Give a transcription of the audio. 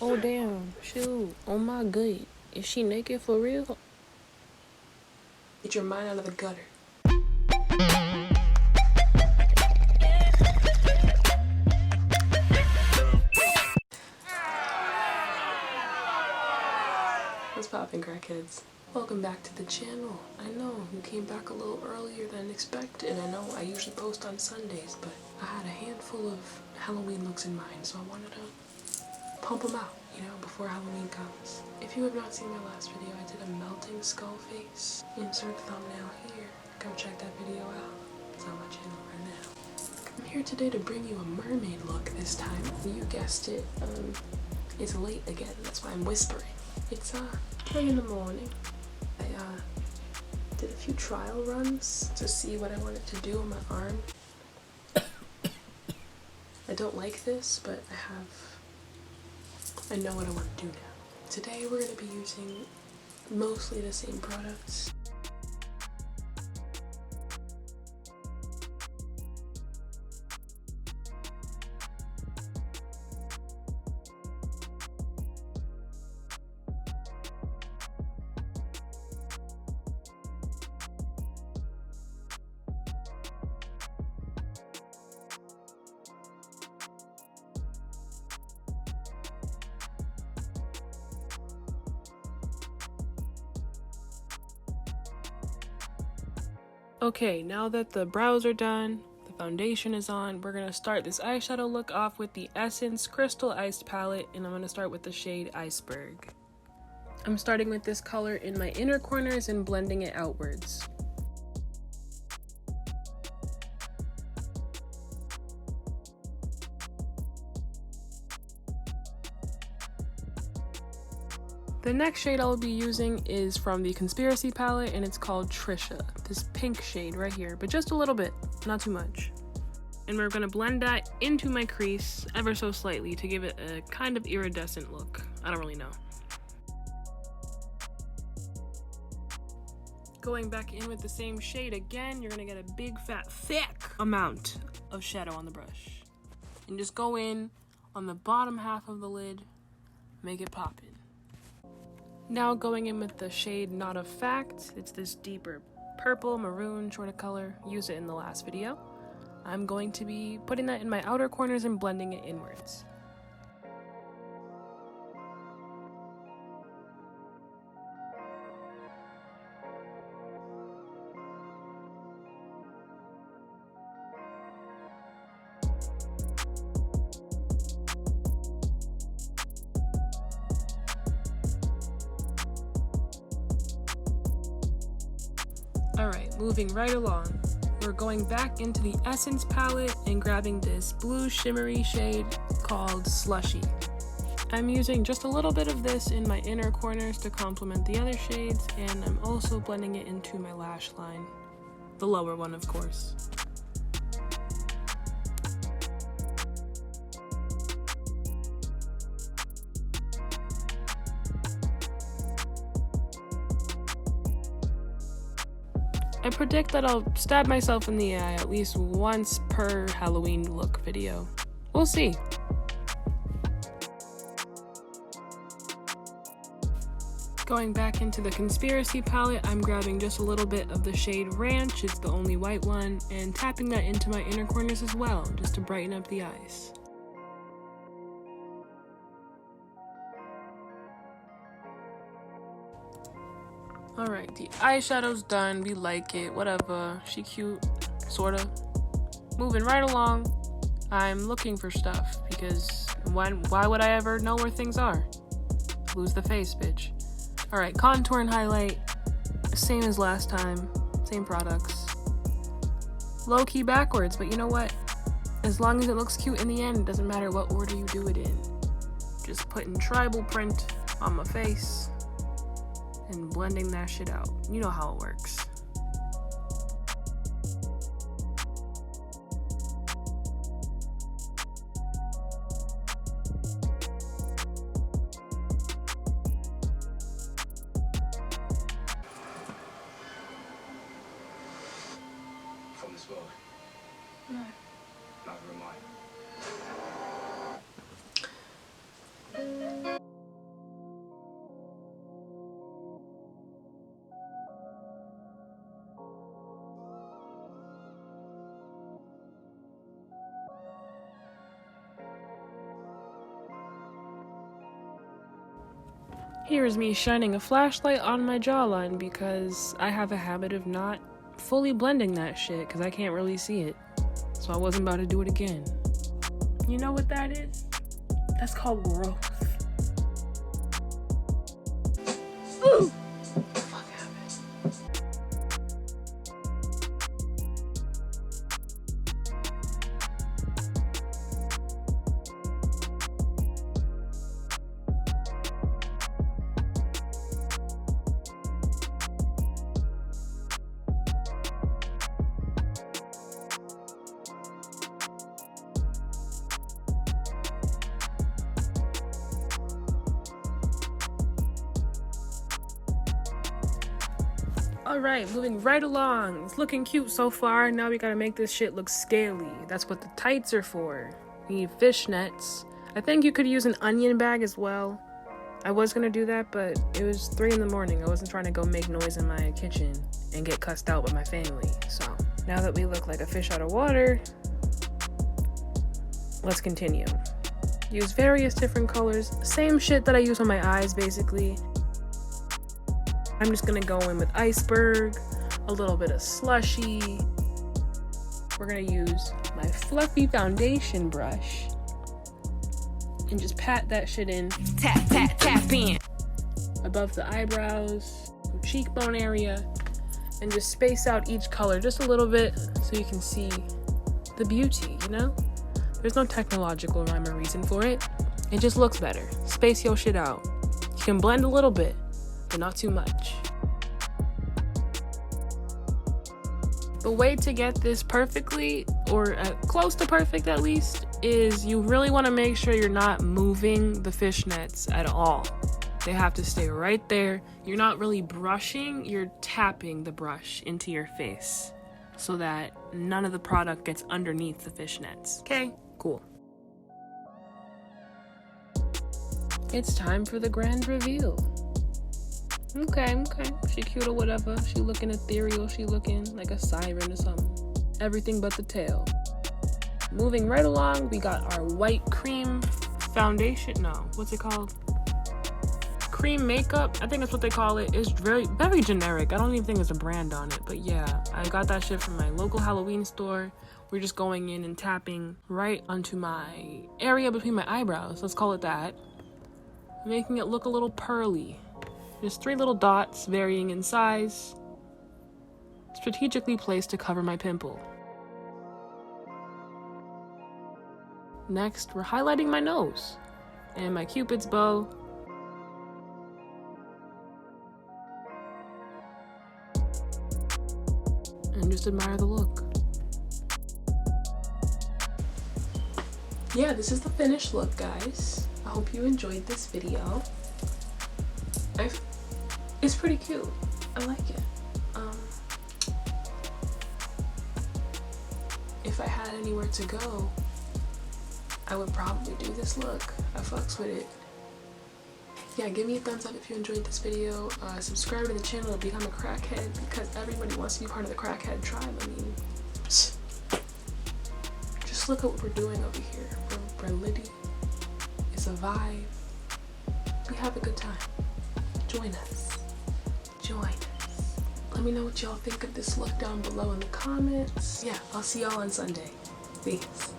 Oh damn, shoot. Oh my god. Is she naked for real? Get your mind out of the gutter. What's poppin', crackheads? Welcome back to the channel. I know you came back a little earlier than expected. I know I usually post on Sundays, but I had a handful of Halloween looks in mind, so I wanted to pump them out, you know, before Halloween comes. If you have not seen my last video, I did a melting skull face. Insert thumbnail here. Go check that video out. It's on my channel right now. I'm here today to bring you a mermaid look this time. You guessed it, it's late again. That's why I'm whispering. It's 3 in the morning. I did a few trial runs to see what I wanted to do on my arm. I don't like this, but I know what I want to do now. Today we're going to be using mostly the same products. Okay, now that the brows are done, the foundation is on, we're going to start this eyeshadow look off with the Essence Crystal Iced palette, and I'm going to start with the shade Iceberg. I'm starting with this color in my inner corners and blending it outwards. The next shade I'll be using is from the Conspiracy palette, and it's called Trisha. This pink shade right here, but just a little bit, not too much. And we're gonna blend that into my crease ever so slightly to give it a kind of iridescent look. I don't really know. Going back in with the same shade again, you're gonna get a big fat thick amount of shadow on the brush. And just go in on the bottom half of the lid, make it poppin'. Now going in with the shade Not a Fact, it's this deeper purple, maroon sort of color, used it in the last video. I'm going to be putting that in my outer corners and blending it inwards. Alright, moving right along. We're going back into the Essence palette and grabbing this blue shimmery shade called Slushy. I'm using just a little bit of this in my inner corners to complement the other shades, and I'm also blending it into my lash line. The lower one, of course. I predict that I'll stab myself in the eye at least once per Halloween look video. We'll see. Going back into the Conspiracy palette, I'm grabbing just a little bit of the shade Ranch, it's the only white one, and tapping that into my inner corners as well, just to brighten up the eyes. Alright, the eyeshadow's done, we like it, whatever, she cute, sorta. Moving right along, I'm looking for stuff, because why would I ever know where things are? Lose the face, bitch. Alright, contour and highlight, same as last time, same products. Low-key backwards, but you know what? As long as it looks cute in the end, it doesn't matter what order you do it in. Just putting tribal print on my face and blending that shit out. You know how it works. From this world? No. Neither am I. Here's me shining a flashlight on my jawline because I have a habit of not fully blending that shit because I can't really see it. So I wasn't about to do it again. You know what that is? That's called growth. Ooh. What the fuck happened? Alright, moving right along. It's looking cute so far. Now we gotta make this shit look scaly. That's what the tights are for. We need fishnets. I think you could use an onion bag as well. I was gonna do that, but it was 3 in the morning. I wasn't trying to go make noise in my kitchen and get cussed out by my family. So now that we look like a fish out of water, let's continue. Use various different colors. Same shit that I use on my eyes, basically. I'm just gonna go in with iceberg, a little bit of slushy. We're gonna use my fluffy foundation brush and just pat that shit in. Tap, tap, tap in. Above the eyebrows, cheekbone area, and just space out each color just a little bit so you can see the beauty, you know? There's no technological rhyme or reason for it. It just looks better. Space your shit out. You can blend a little bit, but not too much. The way to get this perfectly, or close to perfect at least, is you really want to make sure you're not moving the fishnets at all. They have to stay right there. You're not really brushing, you're tapping the brush into your face so that none of the product gets underneath the fishnets. Okay, cool. It's time for the grand reveal. Okay. She cute or whatever. She looking ethereal. She looking like a siren or something. Everything but the tail. Moving right along, we got our white cream foundation. No, what's it called? Cream makeup. I think that's what they call it. It's very, very generic. I don't even think there's a brand on it. But yeah, I got that shit from my local Halloween store. We're just going in and tapping right onto my area between my eyebrows. Let's call it that. Making it look a little pearly. Just 3 little dots varying in size, strategically placed to cover my pimple. Next, we're highlighting my nose and my Cupid's bow. And just admire the look. Yeah, this is the finished look, guys. I hope you enjoyed this video. It's pretty cute. I like it. If I had anywhere to go, I would probably do this look. I fucks with it. Yeah, give me a thumbs up if you enjoyed this video. Subscribe to the channel to become a crackhead because everybody wants to be part of the crackhead tribe. I mean, just look at what we're doing over here. We're litty. It's a vibe. We have a good time. Join us. Let me know what y'all think of this look down below in the comments. Yeah, I'll see y'all on Sunday. Peace.